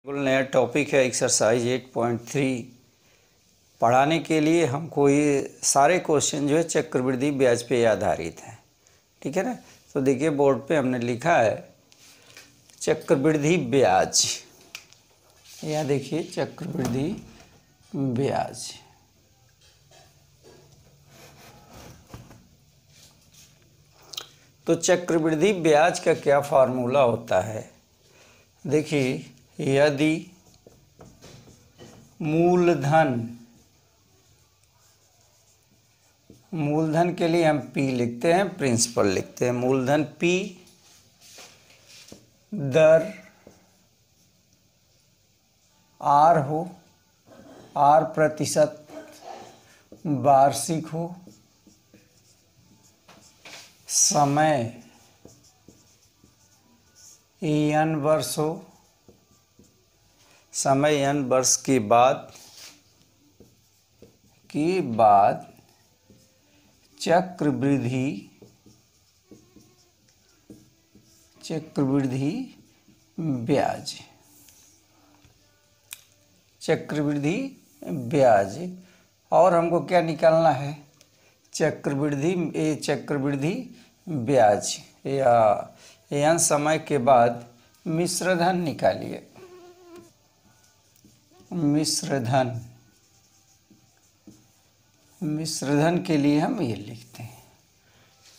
बिल्कुल नया टॉपिक है एक्सरसाइज 8.3। पढ़ाने के लिए हमको ये सारे क्वेश्चन जो है चक्रवृद्धि ब्याज पे आधारित हैं। ठीक है ना। तो देखिए बोर्ड पे हमने लिखा है चक्रवृद्धि ब्याज। यहाँ देखिए चक्रवृद्धि ब्याज। तो चक्रवृद्धि ब्याज का क्या फार्मूला होता है। देखिए यदि मूलधन के लिए हम P लिखते हैं, प्रिंसिपल लिखते हैं। मूलधन P दर R हो, R प्रतिशत वार्षिक हो, समय n वर्ष हो, समय n वर्ष के बाद चक्रवृद्धि ब्याज। और हमको क्या निकालना है, चक्रवृद्धि ब्याज या n समय के बाद मिश्रधन निकालिए। मिश्रधन के लिए हम ये लिखते हैं।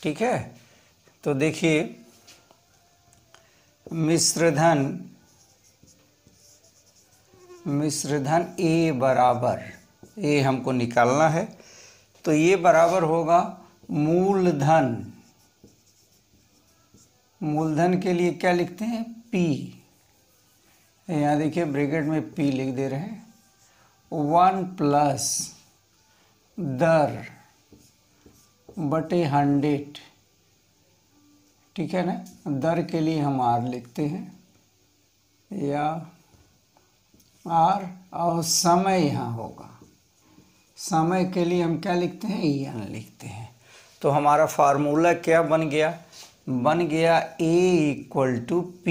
ठीक है। तो देखिए मिश्रधन A बराबर, A हमको निकालना है। तो ये बराबर होगा मूलधन के लिए क्या लिखते हैं P। यहाँ देखिए ब्रैकेट में P लिख दे रहे हैं। 1 प्लस दर बटे 100। ठीक है ना। दर के लिए हम R लिखते हैं या R, और समय यहाँ होगा। समय के लिए हम क्या लिखते हैं, n लिखते हैं। तो हमारा फार्मूला क्या बन गया A equal to P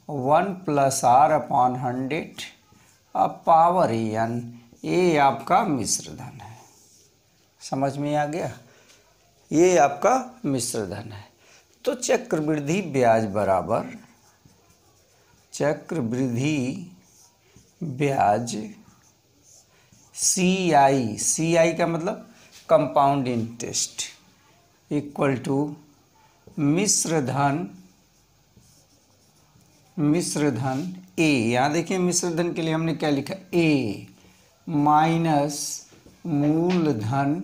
1 plus R upon 100 अब पावर n। ये आपका मिश्रधन है। समझ में आ गया। ये आपका मिश्रधन है। तो चक्रवृद्धि ब्याज बराबर CI का मतलब कंपाउंड इंटरेस्ट इक्वल टू मिश्रधन A। यहाँ देखिए मिश्रधन के लिए हमने क्या लिखा A माइनस मूलधन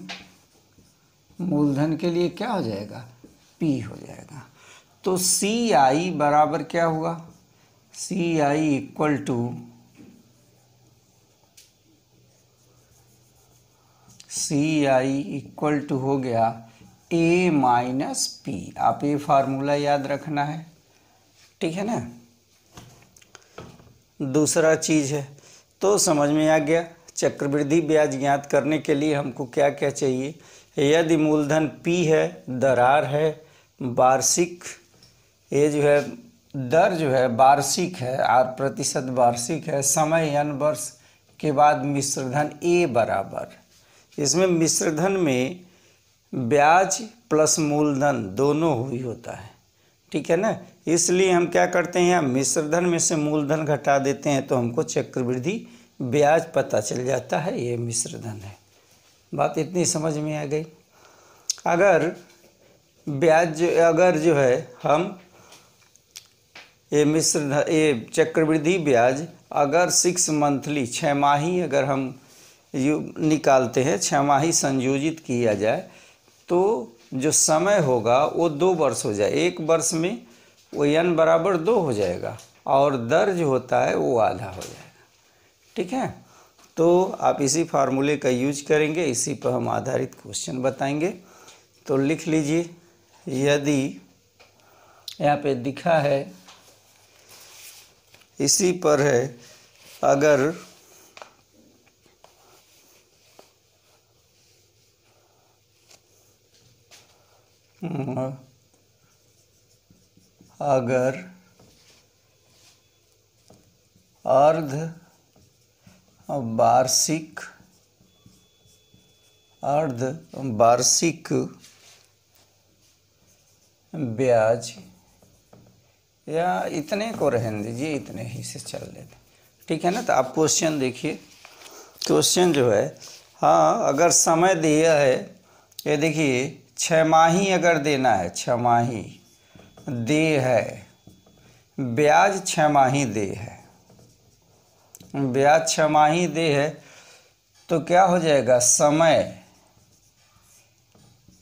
के लिए क्या हो जाएगा P हो जाएगा। तो CI बराबर क्या हुआ, CI इक्वल टू हो गया A माइनस P। आप ये फार्मूला याद रखना है। ठीक है ना। दूसरा चीज है तो समझ में आ गया। चक्रवृद्धि ब्याज ज्ञात करने के लिए हमको क्या क्या चाहिए। यदि मूलधन P है, दर R है, वार्षिक ये जो है दर जो है वार्षिक है, R प्रतिशत वार्षिक है, समय n वर्ष के बाद मिश्रधन A बराबर। इसमें मिश्रधन में ब्याज प्लस मूलधन दोनों ही होता है। ठीक है ना। इसलिए हम क्या करते हैं, मिश्रधन में से मूलधन घटा देते हैं तो हमको चक्रवृद्धि ब्याज पता चल जाता है। ये मिश्रधन है। बात इतनी समझ में आ गई। अगर जो है हम ये चक्रवृद्धि ब्याज अगर 6 मंथली 6 माही अगर हम निकालते हैं, 6 माही संयोजित किया जाए तो जो समय होगा वो 2 वर्ष हो जाए। 1 वर्ष में वो n बराबर 2 हो जाएगा और दर जो होता है वो आधा हो जाएगा। ठीक है। तो आप इसी फार्मूले का यूज करेंगे, इसी पर हम आधारित क्वेश्चन बताएंगे। तो लिख लीजिए यदि यहाँ पे दिखा है इसी पर है, अगर अर्ध वार्षिक ब्याज, या इतने को रहने दीजिए, इतने ही से चल लेते, ठीक है ना। तो आप क्वेश्चन देखिए, क्वेश्चन जो है, हाँ अगर समय दिया है, ये देखिए 6 माही अगर देना है, 6 माही दे है, ब्याज 6 माही दे है, ब्याज 6 माही दे है, तो क्या हो जाएगा, समय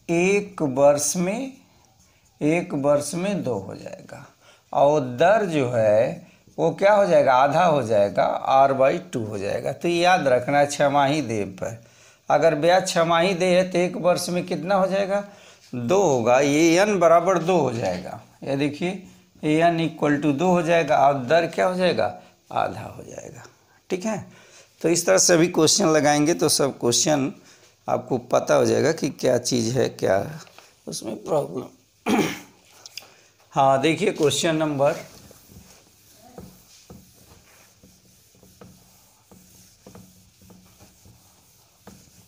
1 वर्ष में 2 हो जाएगा, और दर जो है वो क्या हो जाएगा, आधा हो जाएगा, r/2 हो जाएगा। तो याद रखना है 6 माही दे पर, अगर ब्याज 6 माही दे है तो 1 वर्ष में कितना हो जाएगा, 2 होगा, ये n बराबर 2 हो जाएगा, ये देखिए n = 2 हो जाएगा, और दर क्या हो जाएगा, आधा हो जाएगा, ठीक है। तो इस तरह से भी क्वेश्चन लगाएंगे तो सब क्वेश्चन आपको पता हो जाएगा कि क्या चीज़ है, क्या उसमें प्रॉब्लम। हाँ देखिए क्वेश्चन नंबर,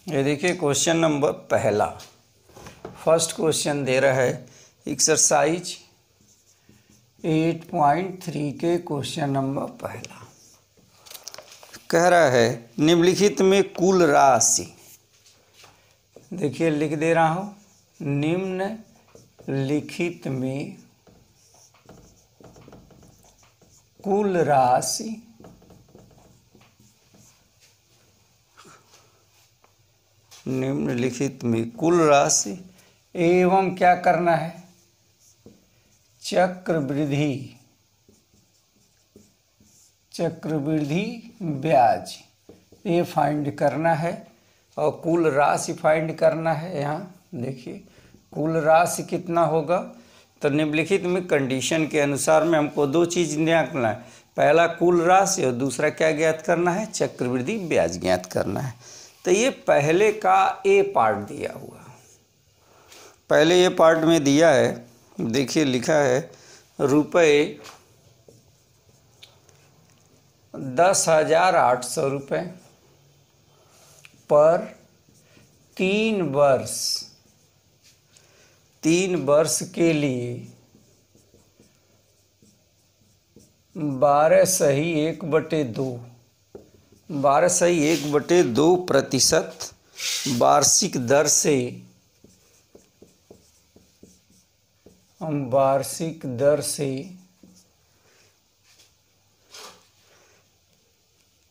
ये देखिए क्वेश्चन नंबर पहला, फर्स्ट क्वेश्चन दे रहा है एक्सरसाइज 8.3 के क्वेश्चन नंबर पहला, कह रहा है निम्नलिखित में कुल राशि, देखिए लिख दे रहा हूँ, निम्नलिखित में कुल राशि एवं क्या करना है, चक्रवृद्धि ब्याज, ये फाइंड करना है, और कुल राशि फाइंड करना है। यहाँ देखिए कुल राशि कितना होगा, तो निम्नलिखित में कंडीशन के अनुसार में हमको 2 चीज़ निकालना है, पहला कुल राशि और दूसरा क्या ज्ञात करना है, चक्रवृद्धि ब्याज ज्ञात करना है। तो ये पहले का ए पार्ट दिया हुआ, पहले ये पार्ट में दिया है, देखिए लिखा है रुपये 10,800 रुपये पर 3 वर्ष के लिए 12/1/2% वार्षिक दर से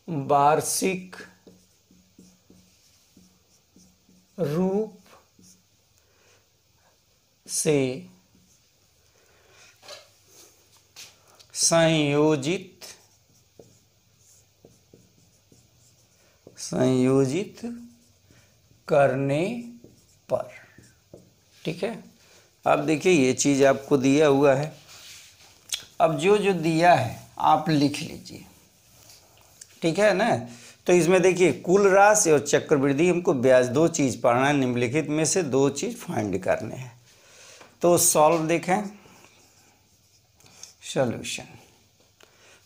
वार्षिक रूप से संयोजित करने पर, ठीक है। अब देखिए ये चीज़ आपको दिया हुआ है, अब जो जो दिया है आप लिख लीजिए, ठीक है ना। तो इसमें देखिए कुल राशि और चक्रवृद्धि, हमको ब्याज 2 चीज़ पढ़ना है, निम्नलिखित में से 2 चीज़ फाइंड करने हैं। तो सॉल्व देखें, सॉल्यूशन,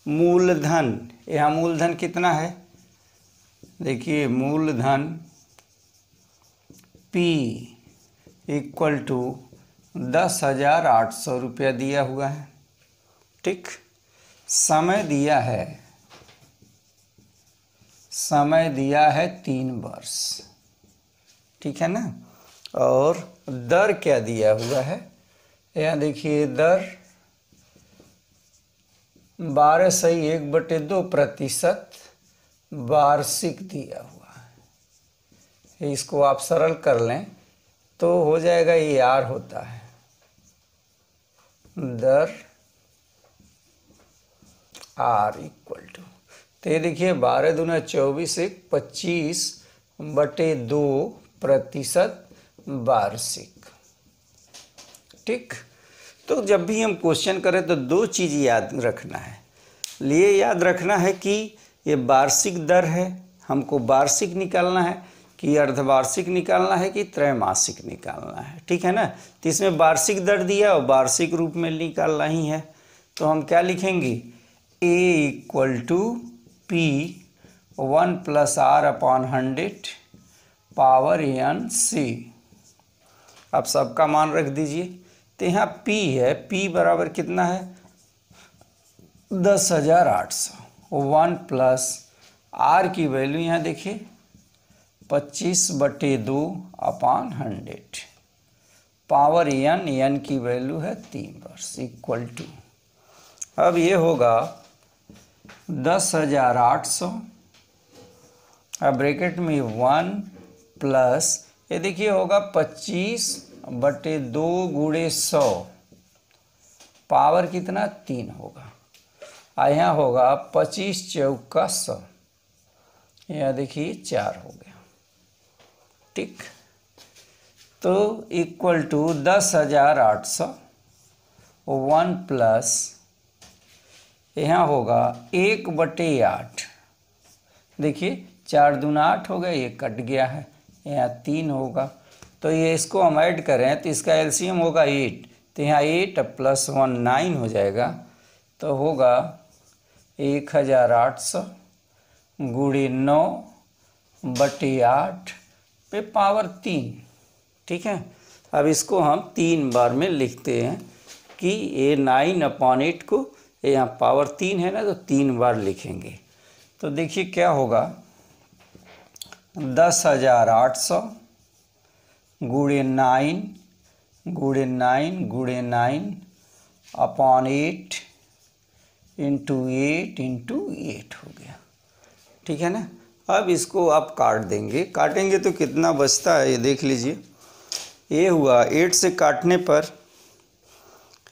मूलधन, यहाँ मूलधन कितना है, देखिए मूलधन P = 10,800 रुपया दिया हुआ है, ठीक। समय दिया है 3 वर्ष, ठीक है ना। और दर क्या दिया हुआ है, यहाँ देखिए दर 12/1/2% वार्षिक दिया हुआ है। इसको आप सरल कर लें तो हो जाएगा, ये R होता है, दर R = तो ये देखिए 12 दूना 24, 25/2% वार्षिक, ठीक। तो जब भी हम क्वेश्चन करें तो 2 चीज़ याद रखना है, लिए याद रखना है कि ये वार्षिक दर है, हमको वार्षिक निकालना है कि अर्धवार्षिक निकालना है कि त्रैमासिक निकालना है, ठीक है ना। तो इसमें वार्षिक दर दिया और वार्षिक रूप में निकालना ही है, तो हम क्या लिखेंगे, A = P 1 plus R upon 100 power n C। अब सबका मान रख दीजिए। तो यहाँ P है, P बराबर कितना है 10,800। 1 प्लस R की वैल्यू यहाँ देखिए 25/2 अपॉन 100 पावर n की वैल्यू है 3 वर्ष इक्वल टू। अब ये होगा 10,800, अब ब्रैकेट में 1 प्लस ये देखिए होगा 25/2 गुणे 100 पावर कितना 3 होगा। यहाँ होगा 25 चौका 100, यहाँ देखिए 4 हो गया। ठीक, तो इक्वल टू 10,800 1 प्लस यहाँ होगा 1/8। देखिए 4 दूना 8 हो गया, ये कट गया है, यहाँ 3 होगा। तो ये इसको हम ऐड करें तो इसका एलसीएम होगा 8, तो यहाँ 8 प्लस 1 9 हो जाएगा। तो होगा 1,800 गुणे 9/8 पे पावर 3। ठीक है, अब इसको हम 3 बार में लिखते हैं कि ये 9/8 को यहाँ पावर 3 है ना, तो 3 बार लिखेंगे। तो देखिए क्या होगा 10,800 गुणे 9 गुणे 9 अपॉन 8 इंटू 8 हो गया। ठीक है ना। अब इसको आप काट देंगे, काटेंगे तो कितना बचता है ये देख लीजिए। ये हुआ 8 से काटने पर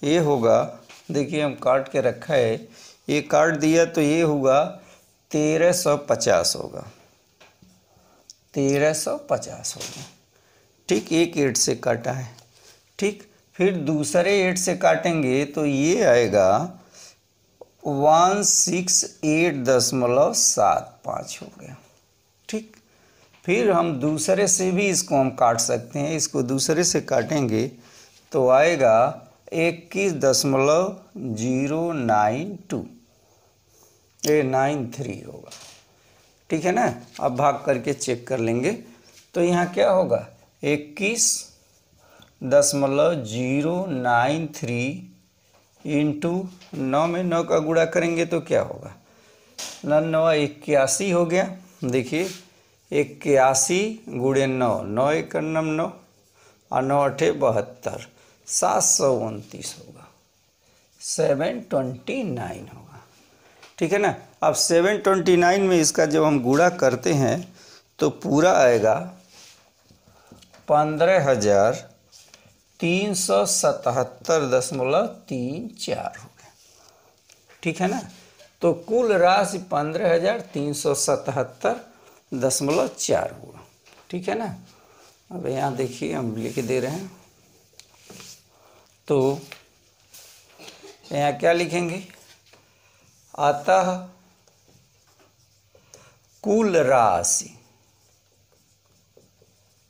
ये होगा, देखिए हम काट के रखा है, ये काट दिया तो ये हुआ 1350 होगा, 1350 होगा। ठीक, एक 8 से काटा है। ठीक, फिर दूसरे 8 से काटेंगे तो ये आएगा 168.75 हो गया। ठीक, फिर हम दूसरे से भी इसको हम काट सकते हैं, इसको दूसरे से काटेंगे तो आएगा 21.092 93 होगा। ठीक है ना। अब भाग करके चेक कर लेंगे तो यहाँ क्या होगा 21.093 इंटू 9 में 9 का गुणा करेंगे तो क्या होगा 9 81 हो गया। देखिए 81 गुणे 9, 9 1 9 और 9 8 72, 729 होगा, 729 होगा। ठीक है ना। अब 729 में इसका जब हम गुणा करते हैं तो पूरा आएगा 15,377.34 हो गया। ठीक है ना। तो कुल राशि 15,377.4 हुआ। ठीक है ना। अब यहाँ देखिए हम लिख दे रहे हैं, तो यहाँ क्या लिखेंगे, अतः कुल राशि,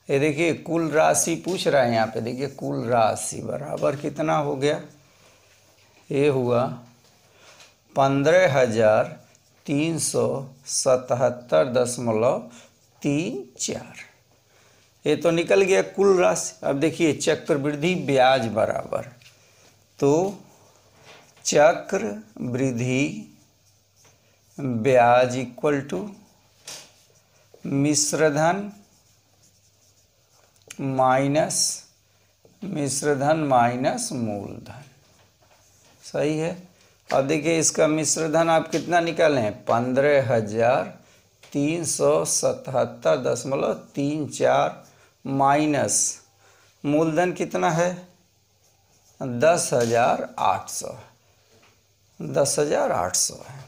ये देखिए कुल राशि पूछ रहा है यहाँ पे, देखिए कुल राशि बराबर कितना हो गया, ये हुआ 15,377.34। ये तो निकल गया कुल राशि। अब देखिए चक्रवृद्धि ब्याज बराबर, तो चक्रवृद्धि ब्याज इक्वल टू मिश्रधन माइनस मूलधन। सही है। अब देखिए इसका मिश्रधन आप कितना निकाले हैं 15,377.34 माइनस मूलधन कितना है 10,800 है।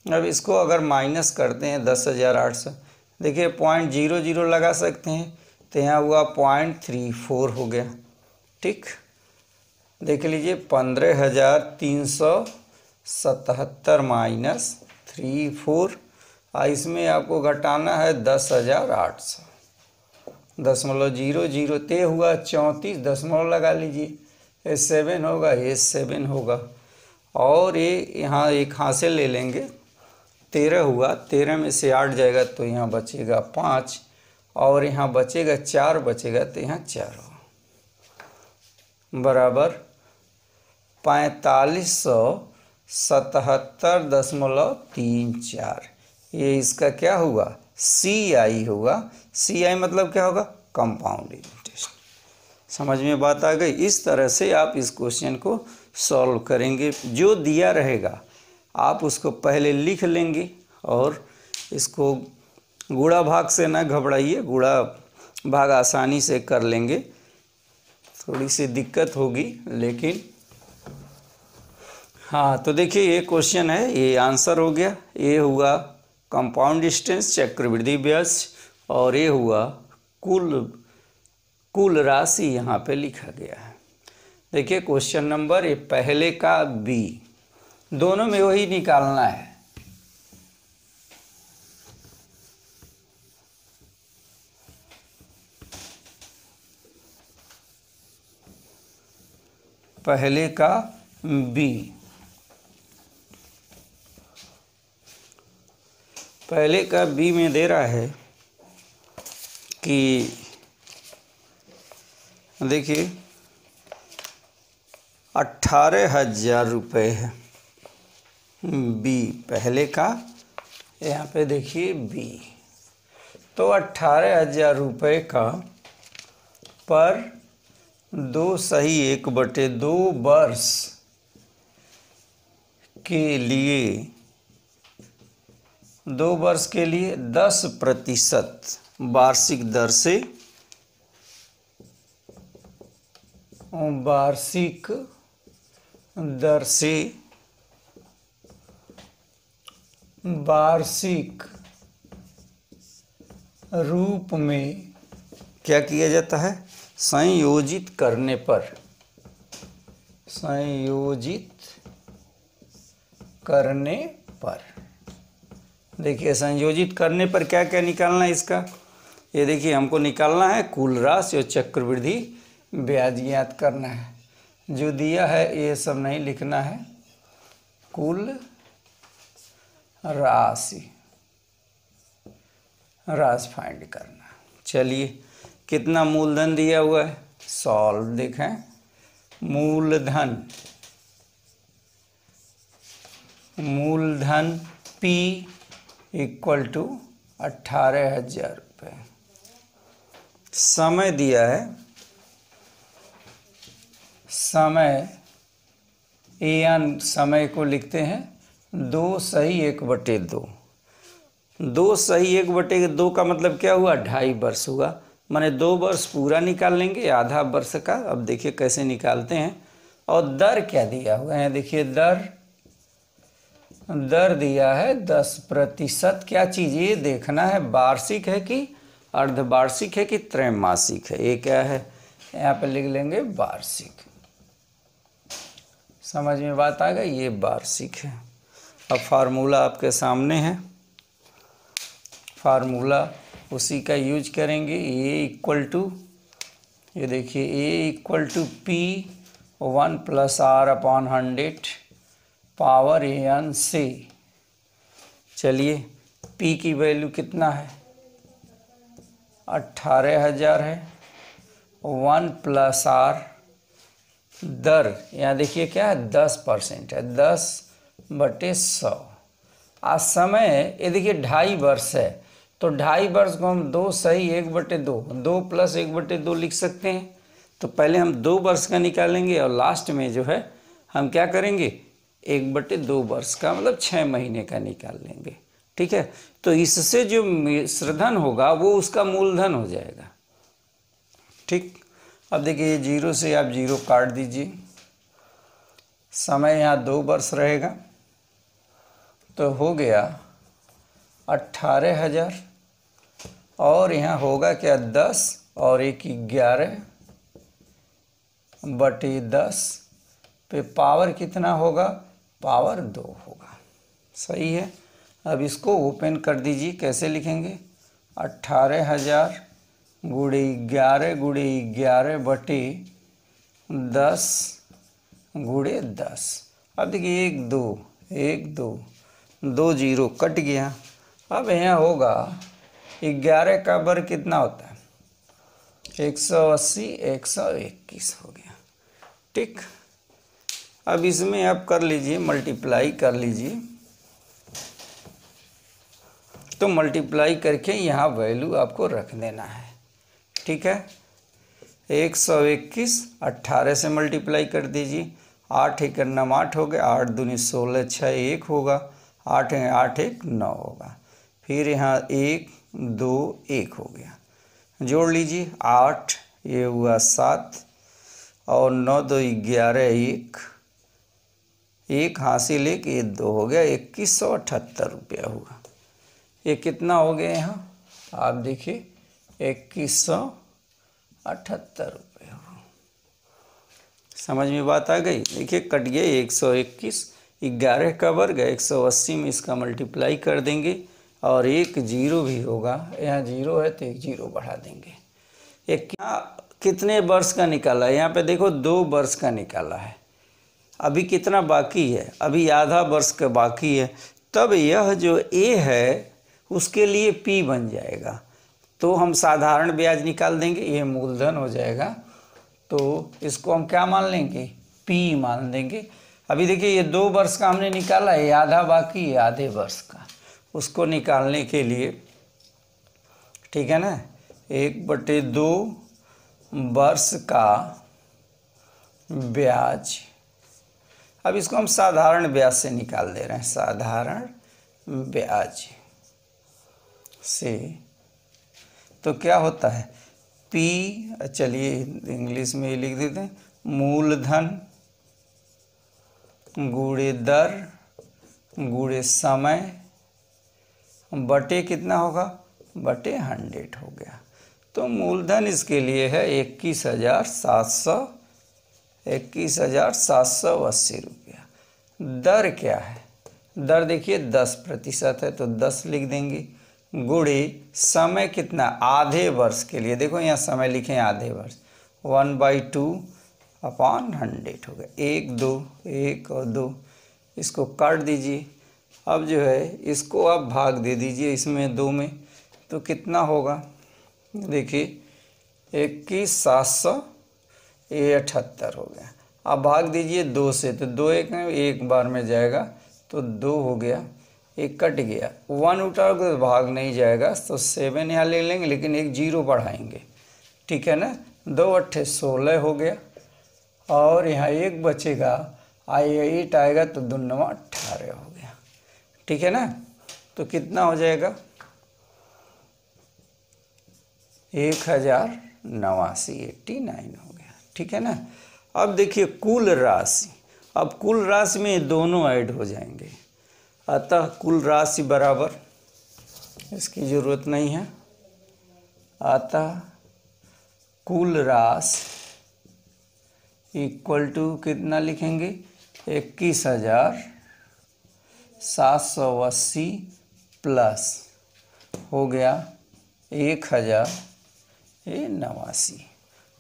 अब इसको अगर माइनस करते हैं 10,800, देखिए 0.00 लगा सकते हैं, तो यहाँ हुआ 0.34 हो गया। ठीक, देख लीजिए 15,377 माइनस 34, इसमें आपको घटाना है 10,800, 0.00 ते हुआ 34, दशमलव लगा लीजिए, ये 7 होगा, ये 7 होगा, और ये यहाँ एक हाथ से ले लेंगे 13 हुआ, 13 में से 8 जाएगा तो यहाँ बचेगा 5 और यहाँ बचेगा 4 बचेगा तो यहाँ 4 होगा बराबर 4577.34। ये इसका क्या हुआ? CI होगा। CI मतलब क्या होगा? Compound interest. समझ में बात आ गई? इस तरह से आप इस क्वेश्चन को सॉल्व करेंगे। जो दिया रहेगा आप उसको पहले लिख लेंगे और इसको गुणा भाग से ना घबराइए, गुणा भाग आसानी से कर लेंगे। थोड़ी सी दिक्कत होगी लेकिन हाँ। तो देखिए ये क्वेश्चन है, ये आंसर हो गया। ये हुआ कंपाउंड इंटरेस्ट चक्रवृद्धि ब्याज और ये हुआ कुल राशि यहाँ पे लिखा गया है। देखिए क्वेश्चन नंबर ये पहले का बी, दोनों में वही निकालना है। पहले का बी, पहले का बी में दे रहा है कि देखिए 18,000 रुपये है बी पहले का। यहाँ पे देखिए बी, तो 18,000 रुपये का पर 2/1/2 वर्ष के लिए 2 वर्ष के लिए 10% वार्षिक दर से वार्षिक रूप में क्या किया जाता है? संयोजित करने पर, देखिए संयोजित करने पर क्या क्या निकालना है इसका? ये देखिए हमको निकालना है कुल राशि और चक्रवृद्धि ब्याज ज्ञात करना है। जो दिया है ये सब नहीं लिखना है, कुल राशि फाइंड करना। चलिए कितना मूलधन दिया हुआ है? सॉल्व। देखें मूलधन P = 18,000 रुपये। समय दिया है, समय को लिखते हैं 2/1/2। 2/1/2 का मतलब क्या हुआ? 2.5 वर्ष हुआ। माने 2 वर्ष पूरा निकाल लेंगे, आधा वर्ष का। अब देखिए कैसे निकालते हैं। और दर क्या दिया हुआ है? देखिए दर दिया है 10%। क्या चीज़ ये देखना है, वार्षिक है कि अर्धवार्षिक है कि त्रैमासिक है। ये क्या है? यहाँ पे लिख लेंगे वार्षिक। समझ में बात आ गई? ये वार्षिक है। अब फार्मूला आपके सामने है, फार्मूला उसी का यूज करेंगे। ये देखिए A = P 1 + R/100 power n से। चलिए P की वैल्यू कितना है? 18,000 है। 1 + R, दर यहाँ देखिए क्या है? 10% है, 10/100। आज समय ये देखिए 2.5 वर्ष है, तो 2.5 वर्ष को हम 2/1/2, 2 + 1/2 लिख सकते हैं। तो पहले हम 2 वर्ष का निकालेंगे और लास्ट में जो है हम क्या करेंगे? 1/2 वर्ष का मतलब 6 महीने का निकाल लेंगे। ठीक है, तो इससे जो मिश्रधन होगा वो उसका मूलधन हो जाएगा। ठीक, अब देखिए 0 से आप 0 काट दीजिए। समय यहाँ 2 वर्ष रहेगा तो हो गया 18,000 और यहाँ होगा क्या? 10 और 1 11/10 पे पावर कितना होगा? पावर 2 होगा। सही है। अब इसको ओपन कर दीजिए। कैसे लिखेंगे? 18,000 × 11 × 11/10 × 10। अब देखिए 1 2 2 जीरो कट गया। अब यहाँ होगा 11 का वर्ग कितना होता है? 180, 121 हो गया। ठीक, अब इसमें आप कर लीजिए, मल्टीप्लाई कर लीजिए। तो मल्टीप्लाई करके यहाँ वैल्यू आपको रख देना है। ठीक है, 121 18 से मल्टीप्लाई कर दीजिए। 8 एक 9 8 हो गया, 8 दूनी 16 6 1 होगा, 8 8 1 9 होगा। फिर यहाँ 1 2 1 हो गया, जोड़ लीजिए। 8 ये हुआ 7 और 9 2 11 1 हासिल 1 ये 2 हो गया। 2178 रुपया हुआ। ये कितना हो गया यहाँ आप देखिए, 2178 रुपये हो। समझ में बात आ गई? देखिए कट गया 121, 11 का वर्ग है, 180 में इसका मल्टीप्लाई कर देंगे और एक जीरो भी होगा। यहाँ जीरो है तो एक जीरो बढ़ा देंगे। एक कितने वर्ष का निकाला है? यहाँ पे देखो 2 वर्ष का निकाला है। अभी कितना बाकी है? अभी आधा वर्ष का बाकी है। तब यह जो ए है उसके लिए P बन जाएगा। तो हम साधारण ब्याज निकाल देंगे, ये मूलधन हो जाएगा। तो इसको हम क्या मान लेंगे? P मान देंगे। अभी देखिए ये 2 वर्ष का हमने निकाला है, आधा बाकी है आधे वर्ष का। उसको निकालने के लिए, ठीक है ना, 1/2 वर्ष का ब्याज। अब इसको हम साधारण ब्याज से निकाल दे रहे हैं, साधारण ब्याज से। तो क्या होता है? P, चलिए इंग्लिश में ही लिख देते हैं, मूलधन गुणे दर गुणे समय बटे कितना होगा? बटे 100 हो गया। तो मूलधन इसके लिए है 21,780 रुपया। दर क्या है? दर देखिए 10% है तो 10 लिख देंगे। गुणे समय कितना? आधे वर्ष के लिए, देखो यहाँ समय लिखे आधे वर्ष, 1/2/100 हो गया। 1 2 1 और 2 इसको काट दीजिए। अब जो है इसको आप भाग दे दीजिए इसमें 2 में, तो कितना होगा? देखिए 21,778 हो गया। अब भाग दीजिए 2 से, तो 2 एक बार में जाएगा तो 2 हो गया, एक कट गया। 1 उठाओगे तो भाग नहीं जाएगा, तो 7 यहाँ ले लेंगे, लेकिन एक जीरो बढ़ाएंगे। ठीक है ना, 2 8 16 हो गया और यहाँ एक बचेगा, 8 आएगा तो 2 9 18 हो गया। ठीक है ना, तो कितना हो जाएगा? 1089 हो गया। ठीक है ना। अब देखिए कुल राशि, अब कुल राशि में दोनों ऐड हो जाएंगे, अतः कुल राशि बराबर, इसकी ज़रूरत नहीं है, अतः कुल राशि इक्वल टू कितना लिखेंगे? 21,780 प्लस हो गया 1089।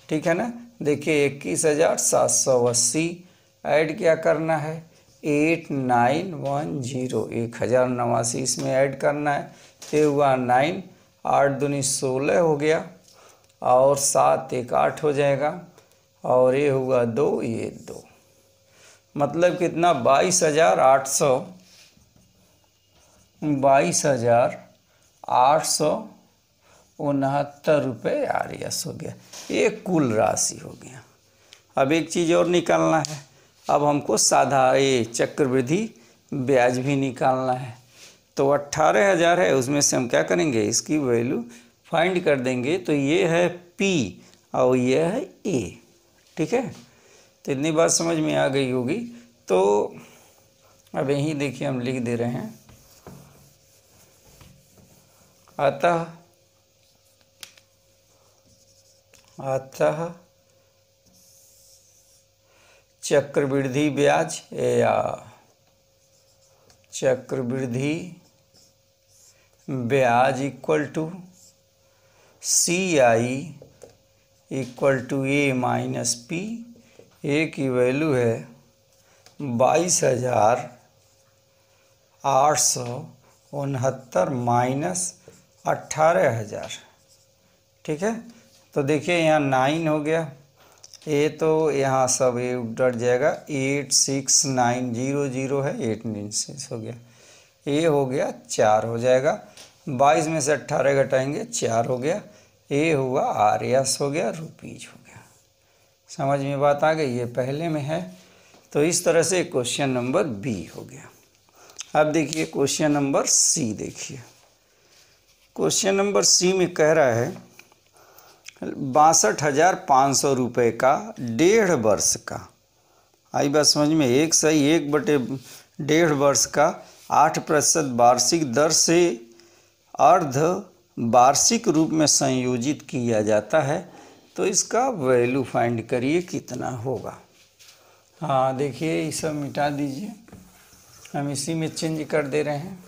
ठीक है ना। देखिए 21,780 ऐड क्या करना है? 8910, 1089 इसमें ऐड करना है। ये हुआ 9, 8 दूनी 16 हो गया और 7 1 8 हो जाएगा और ये हुआ 2, ये 2, मतलब कितना? 22,869 रुपये आरएस हो गया। ये कुल राशि हो गया। अब एक चीज़ और निकालना है, अब हमको ये चक्रवृद्धि ब्याज भी निकालना है। तो 18,000 है, उसमें से हम क्या करेंगे? इसकी वैल्यू फाइंड कर देंगे। तो ये है P और ये है A। ठीक है, तो इतनी बात समझ में आ गई होगी। तो अब यहीं देखिए हम लिख दे रहे हैं, अतः चक्रवृद्धि ब्याज या चक्रवृद्धि ब्याज equal to CI equal to A minus P। A की वैल्यू है 22,869 869 माइनस 18,000। ठीक है, तो देखिए यहाँ 9 हो गया, ये तो यहाँ सब ये उधर जाएगा, 86900 है, 896 हो गया, ये हो गया 4 हो जाएगा, 22 में से 18 घटाएंगे 4 हो गया, ये हुआ आरएस हो गया, रुपीज हो गया। समझ में बात आ गई, ये पहले में है। तो इस तरह से क्वेश्चन नंबर बी हो गया। अब देखिए क्वेश्चन नंबर सी देखिए। क्वेश्चन नंबर सी में कह रहा है 62,500 रुपये का 1.5 वर्ष का, आई बात समझ में, 1/1/1.5 वर्ष का 8% वार्षिक दर से अर्ध वार्षिक रूप में संयोजित किया जाता है, तो इसका वैल्यू फाइंड करिए कितना होगा। हाँ देखिए, ये सब मिटा दीजिए, हम इसी में चेंज कर दे रहे हैं।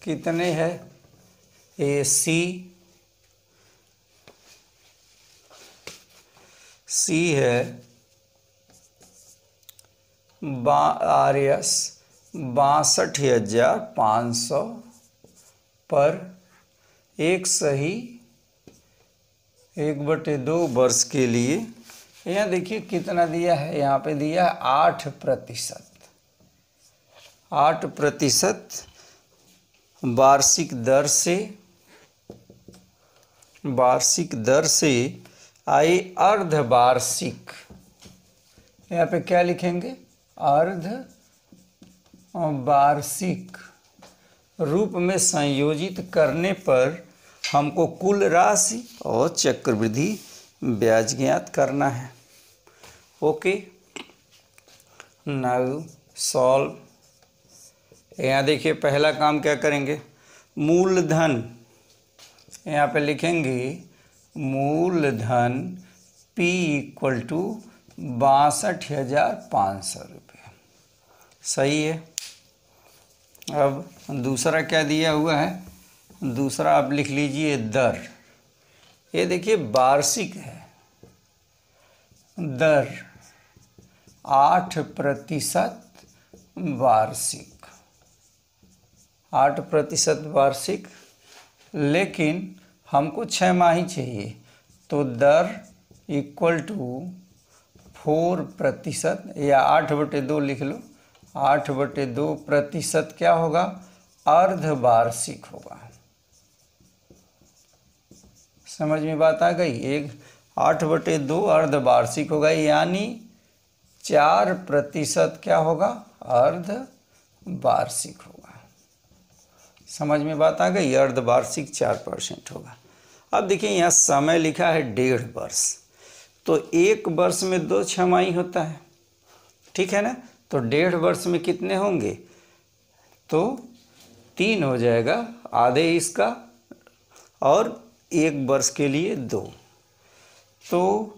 कितने है, सी है आरएस 62,500 पर एक सही 1/2 वर्ष के लिए। यहाँ देखिए कितना दिया है, यहाँ पे दिया है 8%। 8% वार्षिक दर से आए अर्धवार्षिक, यहाँ पे क्या लिखेंगे, अर्धवार्षिक रूप में संयोजित करने पर हमको कुल राशि और चक्रवृद्धि ब्याज ज्ञात करना है। Okay, now solve. यहाँ देखिए पहला काम क्या करेंगे, मूलधन, यहाँ पे लिखेंगे मूलधन P = 62,500 रुपये, सही है। अब दूसरा क्या दिया हुआ है, दूसरा आप लिख लीजिए दर। ये देखिए वार्षिक है, दर 8% वार्षिक, 8% वार्षिक, लेकिन हमको 6 माही चाहिए, तो दर = 4% या 8/2 लिख लो, 8/2% क्या होगा, अर्धवार्षिक होगा। समझ में बात आ गई, 8/2 अर्धवार्षिक होगा, यानी 4% क्या होगा, अर्धवार्षिक होगा। समझ में बात आ गई, अर्धवार्षिक 4% होगा। अब देखिए यहाँ समय लिखा है 1.5 वर्ष, तो 1 वर्ष में 2 छमाही होता है, ठीक है ना, तो 1.5 वर्ष में कितने होंगे, तो 3 हो जाएगा, आधे इसका, और 1 वर्ष के लिए 2, तो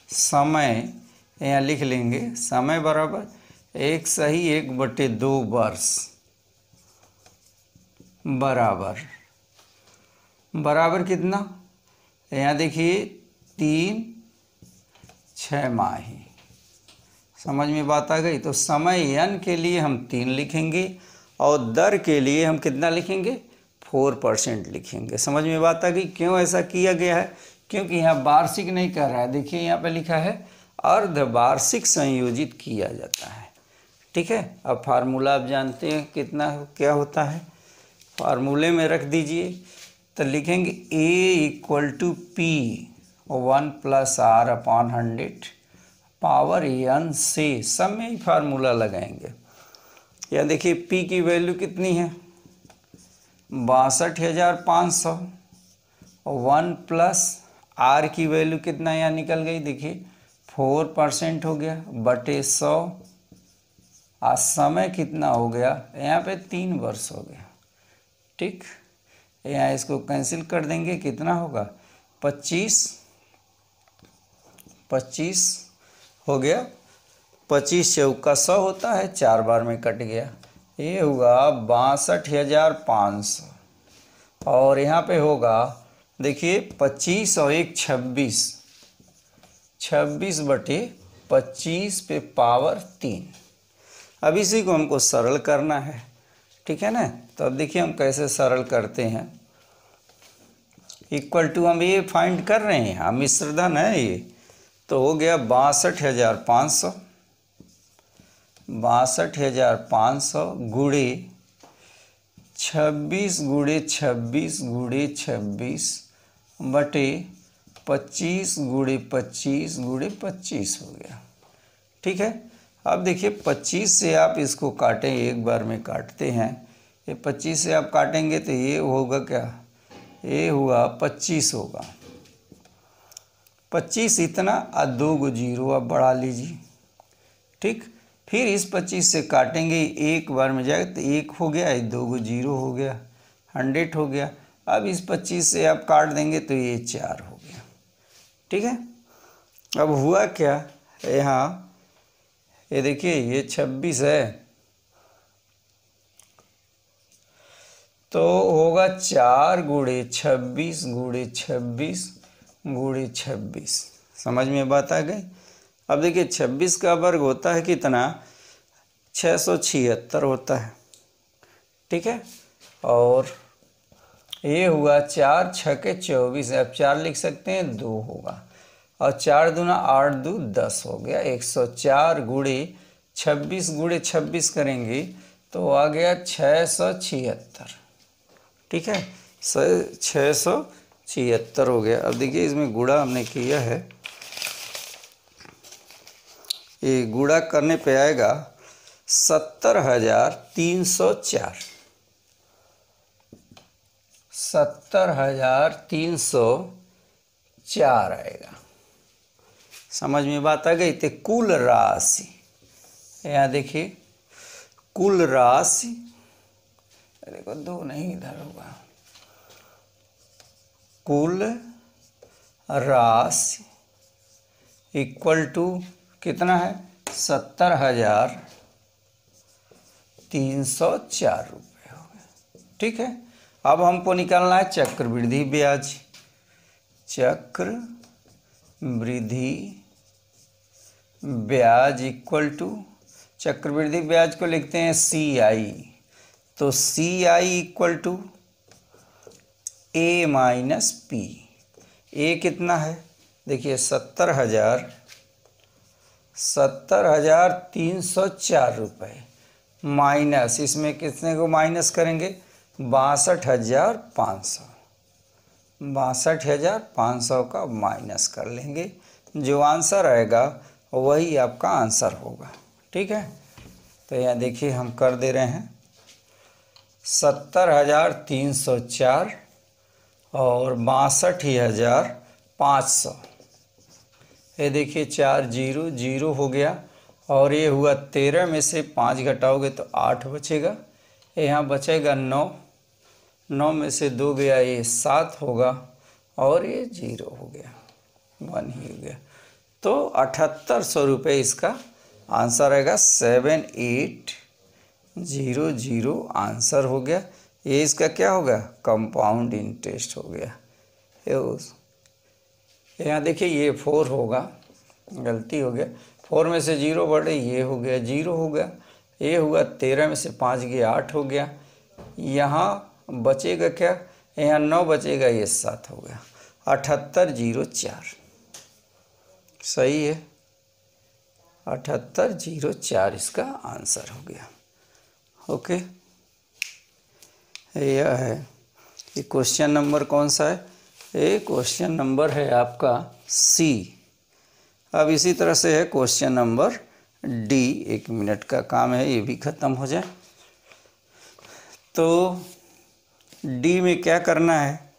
समय यहाँ लिख लेंगे, समय बराबर 1 सही 1/2 वर्ष बराबर कितना, यहाँ देखिए 3 छमाही। समझ में बात आ गई, तो समय n के लिए हम 3 लिखेंगे और दर के लिए हम कितना लिखेंगे, 4% लिखेंगे। समझ में बात आ गई, क्यों ऐसा किया गया है, क्योंकि यहाँ वार्षिक नहीं कर रहा है, देखिए यहाँ पे लिखा है अर्धवार्षिक संयोजित किया जाता है। ठीक है, अब फार्मूला आप जानते हैं कितना क्या होता है, फार्मूले में रख दीजिए, तो लिखेंगे A = P 1 + R/100 power n से, सब में ही फार्मूला लगाएंगे। या देखिए P की वैल्यू कितनी है, 62,500, 1 + R की वैल्यू कितना यहाँ निकल गई, देखिए 4% हो गया, बटे 100, आज समय कितना हो गया, यहाँ पे 3 वर्ष हो गया। ठीक, यहाँ इसको कैंसिल कर देंगे, कितना होगा, 25 हो गया, 25 चौका 100 होता है, 4 बार में कट गया, ये हुआ 62,500, और यहाँ पे होगा देखिए 25 और 1 26 बटे 25 पे पावर 3, अब इसी को हमको सरल करना है, ठीक है ना। तो अब देखिए हम कैसे सरल करते हैं। इक्वल टू हम ये फाइंड कर रहे हैं, हम मिश्रधन है ये, तो हो गया 62,500, 62,500 गुणे 26 गुणे 26 गुणे 26 बटे 25 गुणे 25 गुणे 25 हो गया, ठीक है। अब देखिए 25 से आप इसको काटें, एक बार में काटते हैं। ये 25 से आप काटेंगे तो ये होगा क्या, ये हुआ 25 होगा, 25 इतना और 2 गो जीरो आप बढ़ा लीजिए, ठीक। फिर इस 25 से काटेंगे, एक बार में जाएगा तो 1 हो गया, 2 गो जीरो हो गया, 100 हो गया। अब इस 25 से आप काट देंगे तो ये 4 हो गया, ठीक है। अब हुआ क्या यहाँ, ये देखिए ये 26 है तो होगा 4 गुणे 26 गुणे 26 गुणे 26। समझ में बात आ गई। अब देखिए 26 का वर्ग होता है कितना, 676 होता है, ठीक है। और ये हुआ 4 छके 24, अब 4 लिख सकते हैं, 2 होगा, और 4 दूना 8 दू 10 हो गया। 104 गुणे 26 गुणे 26 करेंगे तो आ गया 676, ठीक है, 676 हो गया। अब देखिए इसमें गुणा हमने किया है, ये गुणा करने पे आएगा 70,304, 70,304 आएगा। समझ में बात आ गई। तो कुल राशि, यहाँ देखिए कुल राशि, देखो 2 नहीं इधर होगा, कुल राशि इक्वल टू कितना है, 70,304 रुपये हो गए, ठीक है। अब हमको निकालना है चक्रवृद्धि ब्याज, चक्रवृद्धि ब्याज इक्वल टू, चक्रवृद्धि ब्याज को लिखते हैं CI, तो CI equal to A minus P। A कितना है, देखिए 70,304 रुपये माइनस, इसमें कितने को माइनस करेंगे, 62,500, 62,500 का माइनस कर लेंगे, जो आंसर आएगा वही आपका आंसर होगा, ठीक है। तो यहाँ देखिए हम कर दे रहे हैं 70,304 और 62,500, ये देखिए 4 जीरो जीरो हो गया, और ये हुआ 13 में से 5 घटाओगे तो 8 बचेगा, यहाँ बचेगा 9, 9 में से 2 गया, ये 7 होगा, और ये 0 हो गया, 1 ही हो गया। तो 7,800 रुपये इसका आंसर आएगा, 7800 आंसर हो गया। ये इसका क्या होगा, कंपाउंड इंटरेस्ट हो गया। यहाँ देखिए ये 4 होगा, गलती हो गया, 4 में से 0 बढ़े, ये हो गया 0 हो गया, ये हुआ 13 में से 5 गया 8 हो गया, यहाँ बचेगा क्या, यहाँ 9 बचेगा, ये 7 हो गया, 7804 सही है, 7804 इसका आंसर हो गया। ओके, यह है ये क्वेश्चन नंबर कौन सा है, ये क्वेश्चन नंबर है आपका C। अब इसी तरह से है क्वेश्चन नंबर D, 1 मिनट का काम है, ये भी ख़त्म हो जाए। तो D में क्या करना है,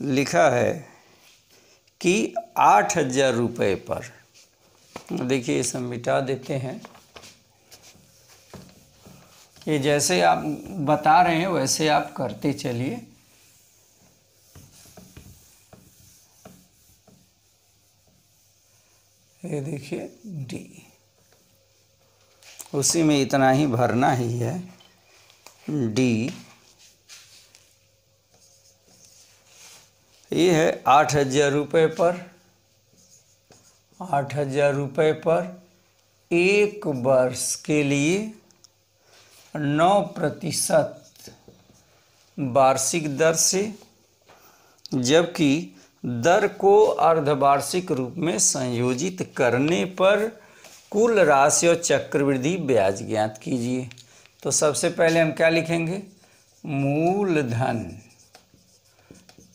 लिखा है कि 8,000 रुपये पर, देखिए इसे मिटा देते हैं, ये जैसे आप बता रहे हैं वैसे आप करते चलिए। ये देखिए D, उसी में इतना ही भरना ही है, D ये है 8,000 रुपये पर, 8,000 रुपये पर 1 वर्ष के लिए 9% वार्षिक दर से, जबकि दर को अर्धवार्षिक रूप में संयोजित करने पर कुल राशि और चक्रवृद्धि ब्याज ज्ञात कीजिए। तो सबसे पहले हम क्या लिखेंगे, मूलधन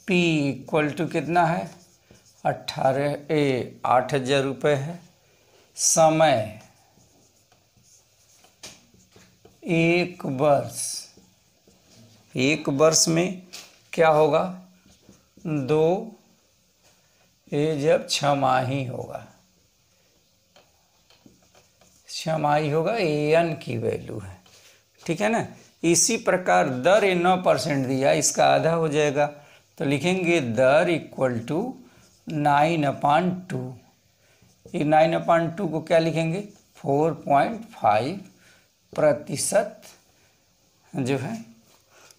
P इक्वल टू कितना है, 8,000 रुपये है। समय 1 वर्ष, 1 वर्ष में क्या होगा 2, ये जब छमाही होगा, छमाही होगा, AN की वैल्यू है, ठीक है ना। इसी प्रकार दर 9% दिया, इसका आधा हो जाएगा, तो लिखेंगे दर इक्वल टू 9/2। ये 9/2 को क्या लिखेंगे, 4.5% जो है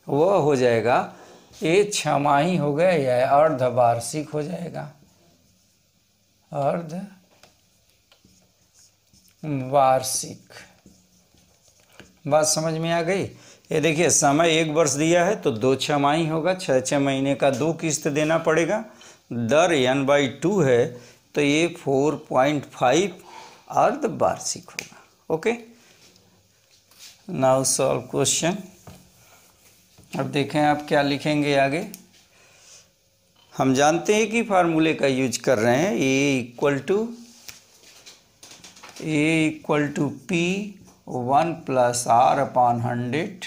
वह हो जाएगा। ये छमाही हो गया या अर्धवार्षिक हो जाएगा, अर्धवार्षिक। बात समझ में आ गई। ये देखिए समय 1 वर्ष दिया है तो 2 छमाही होगा, 6 महीने का 2 किस्त देना पड़ेगा। दर N/2 है तो ये 4.5 अर्धवार्षिक होगा। Okay, now solve question. अब देखें आप क्या लिखेंगे आगे। हम जानते हैं कि फार्मूले का यूज कर रहे हैं, A equal to P 1 + R/100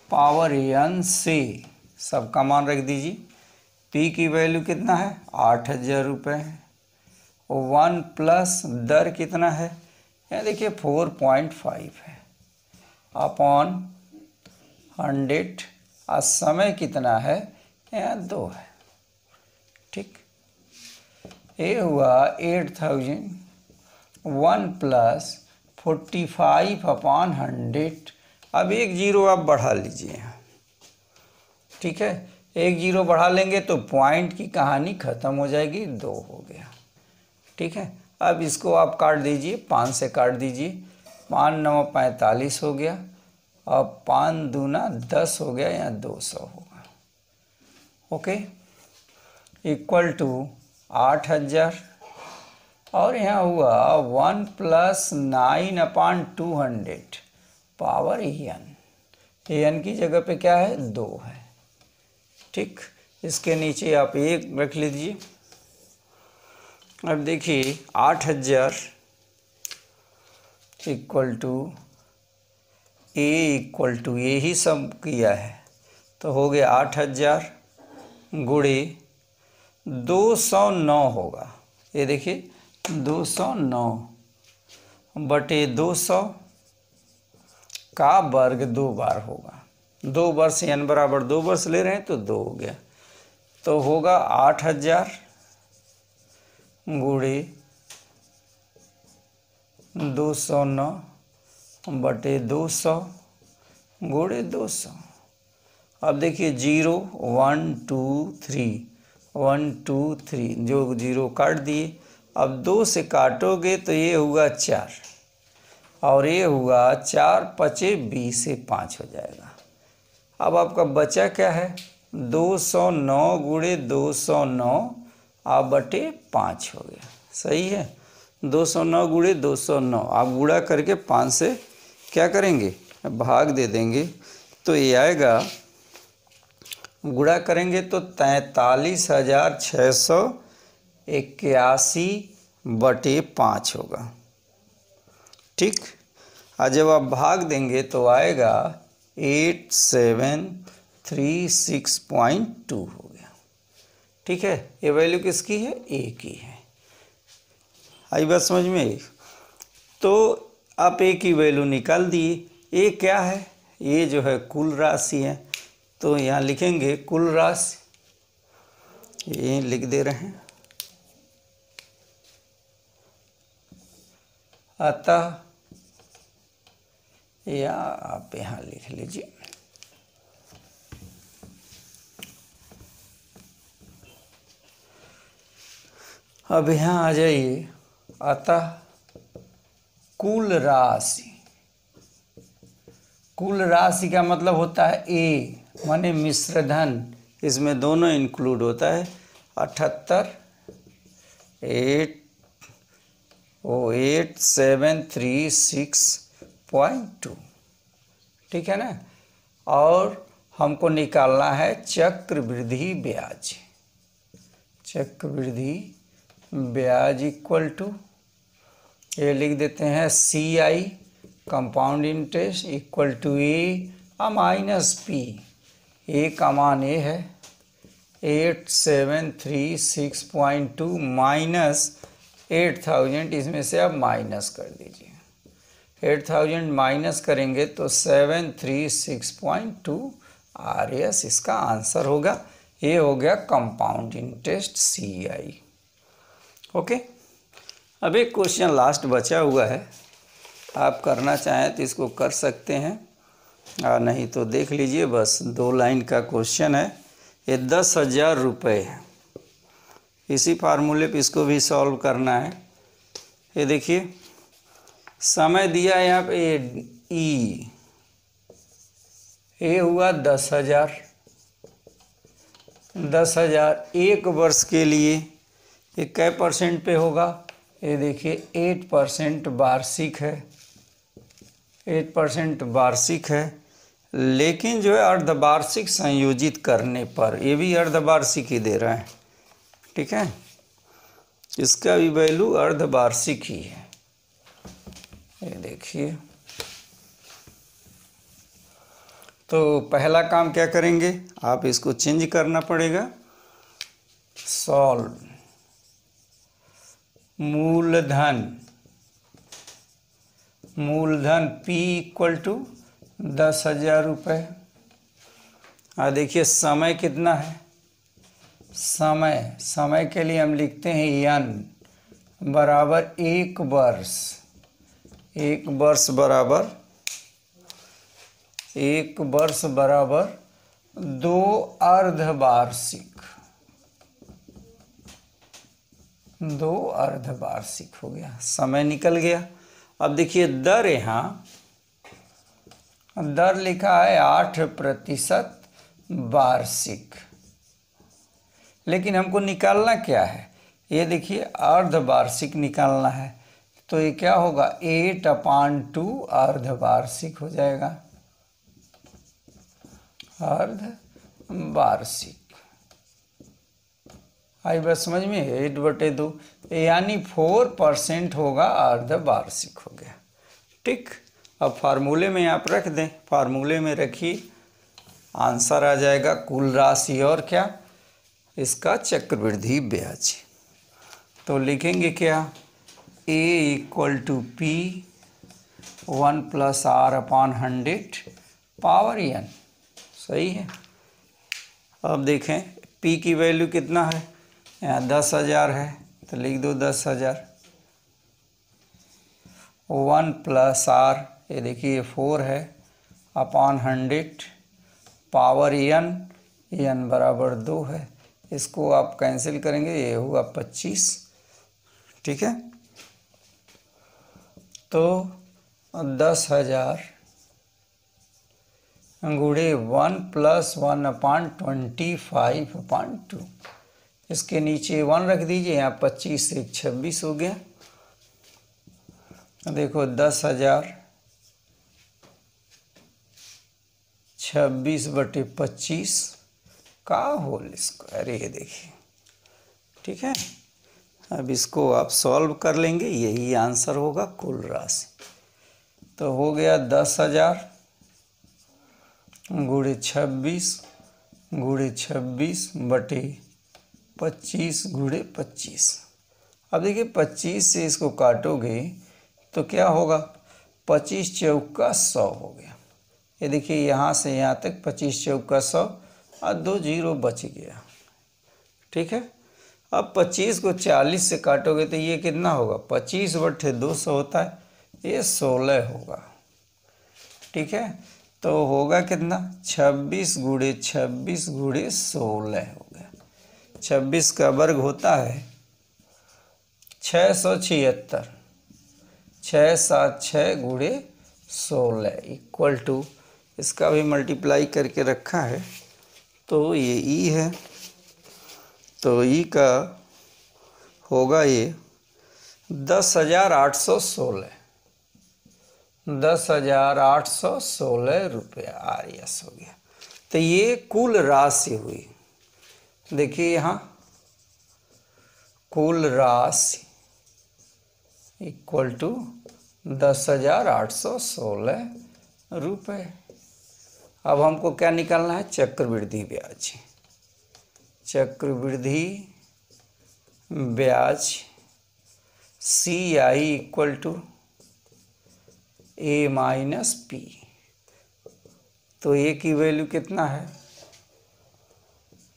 power N से, सबका मान रख दीजिए। P की वैल्यू कितना है, 8,000 रुपये है। 1 प्लस दर कितना है, यहाँ देखिए 4.5 है, अपॉन 100, और समय कितना है, यहाँ 2 है, ठीक। ये हुआ 8,000, 1 + 45/100। अब 1 0 आप बढ़ा लीजिए, ठीक है। 1 0 बढ़ा लेंगे तो पॉइंट की कहानी ख़त्म हो जाएगी, 2 हो गया, ठीक है। अब इसको आप काट दीजिए, 5 से काट दीजिए, 5 9 45 हो गया, और 5 दूना 10 हो गया, यहाँ 200 होगा। ओके, इक्वल टू 8,000, और यहाँ हुआ 1 + 9/200 पावर N की जगह पे क्या है, 2 है, ठीक। इसके नीचे आप 1 रख लीजिए। अब देखिए 8,000 equal to A equal to, ये ही सब किया है तो हो गया 8,000 गुणे 209 होगा। ये देखिए 209/200 का वर्ग 2 बार होगा। 2 वर्ष N बराबर 2 वर्ष ले रहे हैं तो 2 हो गया, तो होगा 8,000 गुणे 209/200 गुणे 200। अब देखिए 0 1 2 3 1 2 3 जो 0 काट दिए। अब 2 से काटोगे तो ये हुआ 4, और ये हुआ 4 5 20 से 5 हो जाएगा। अब आपका बचा क्या है, 209 गुणे 209/5 हो गया, सही है। 209 गुणे 209 आप गुणा करके 5 से क्या करेंगे, भाग दे देंगे, तो ये आएगा, गुणा करेंगे तो 43,681/5 होगा, ठीक। और जब आप भाग देंगे तो आएगा 8736.2 हो गया, ठीक है। ये वैल्यू किसकी है, A की है। आई बात समझ में। तो आप A की वैल्यू निकाल दिए। A क्या है, ये जो है कुल राशि है, तो यहाँ लिखेंगे कुल राशि, ये लिख दे रहे हैं। अतः या आप यहाँ लिख लीजिए, अब यहाँ आ जाइए। अतः कुल कुल राशि का मतलब होता है ए, माने मिश्र धन, इसमें दोनों इंक्लूड होता है। 78,08736.2, ठीक है ना। और हमको निकालना है चक्रवृद्धि ब्याज। चक्रवृद्धि ब्याज इक्वल टू, ये लिख देते हैं CI compound interest equal to A minus P. A का मान ए है 8736.2 माइनस 8000, इसमें से आप माइनस कर दीजिए। 8000 माइनस करेंगे तो 736.2 RS इसका आंसर होगा। ये हो गया कंपाउंड इंटरेस्ट CI। ओके, अब एक क्वेश्चन लास्ट बचा हुआ है, आप करना चाहें तो इसको कर सकते हैं, और नहीं तो देख लीजिए। बस 2 लाइन का क्वेश्चन है। ये 10,000 रुपये है। इसी फार्मूले पे इसको भी सॉल्व करना है। ये देखिए, समय दिया है यहाँ पे ई, ये हुआ 10,000। 10,000 एक वर्ष के लिए ये कै % पे होगा? ये देखिए 8% वार्षिक है, 8% वार्षिक है। लेकिन जो है अर्धवार्षिक संयोजित करने पर ये भी अर्धवार्षिक ही दे रहा है, ठीक है। इसका भी वैल्यू अर्धवार्षिक ही है। ये देखिए, तो पहला काम क्या करेंगे, आप इसको चेंज करना पड़ेगा। सॉल्व मूलधन P इक्वल टू 10,000 रुपये। देखिए समय कितना है, समय के लिए हम लिखते हैं n बराबर 1 वर्ष। 1 वर्ष बराबर 2 अर्धवार्षिक। 2 अर्धवार्षिक हो गया, समय निकल गया। अब देखिए दर, यहाँ दर लिखा है 8% वार्षिक, लेकिन हमको निकालना क्या है, ये देखिए अर्धवार्षिक निकालना है। तो ये क्या होगा, 8/2 अर्धवार्षिक हो जाएगा, अर्धवार्षिक। आई बात समझ में, 8/2 यानी 4% होगा, अर्धवार्षिक हो गया, ठीक। अब फार्मूले में आप रख दें, फार्मूले में रखिए, आंसर आ जाएगा कुल राशि और क्या, इसका चक्रवृद्धि ब्याज। तो लिखेंगे क्या, A equal to P 1 + R/100 power n, सही है। अब देखें P की वैल्यू कितना है, यहाँ 10,000 है, तो लिख दो 10,000। 1 + R, ये देखिए 4 है, अपॉन 100 पावर n बराबर 2 है। इसको आप कैंसिल करेंगे, ये हुआ 25, ठीक है। तो 10,000 गुणे 1 + 1/25/2, इसके नीचे 1 रख दीजिए, यहाँ 25 से 26 हो गया। देखो 10,000 26/25 का होल स्क्वायर, ये देखिए, ठीक है। अब इसको आप सॉल्व कर लेंगे, यही आंसर होगा कुल राशि। तो हो गया 10,000 गुणे 26 बटे 25 गुणे 25। अब देखिए 25 से इसको काटोगे तो क्या होगा, 25 चौका 100 हो गया। ये देखिए यहाँ से यहाँ तक 25 चौका 100 और 2 0 बच गया, ठीक है। अब 25 को 40 से काटोगे तो ये कितना होगा, 25/200 होता है, ये 16 होगा, ठीक है। तो होगा कितना, 26 गुणे 26 गुणे 16 हो गया। 26 का वर्ग होता है 676, 6 7 6 गुणे 16 इक्वल टू इसका भी मल्टीप्लाई करके रखा है, तो ये ई है, तो ई का होगा ये 10,816, 10,816 रुपया RS हो गया। तो ये कुल राशि हुई। देखिए यहाँ कुल राशि इक्वल टू 10,816 रुपये। अब हमको क्या निकालना है? चक्रवृद्धि ब्याज। चक्रवृद्धि ब्याज CI equal to A minus P। तो ए की वैल्यू कितना है?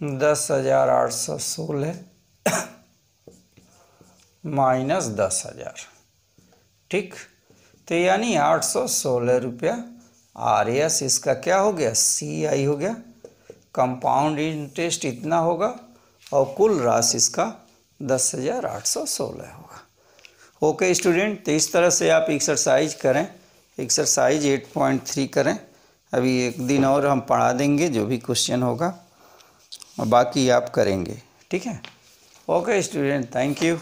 10,816 माइनस 10,000, ठीक। तो यानी 816 रुपया RS इसका क्या हो गया? CI हो गया। कंपाउंड इंटरेस्ट इतना होगा और कुल राशि इसका 10,816 होगा। ओके स्टूडेंट, तो इस तरह से आप एक्सरसाइज करें, एक्सरसाइज 8.3 करें। अभी एक दिन और हम पढ़ा देंगे, जो भी क्वेश्चन होगा और बाकी आप करेंगे, ठीक है। Okay student, thank you.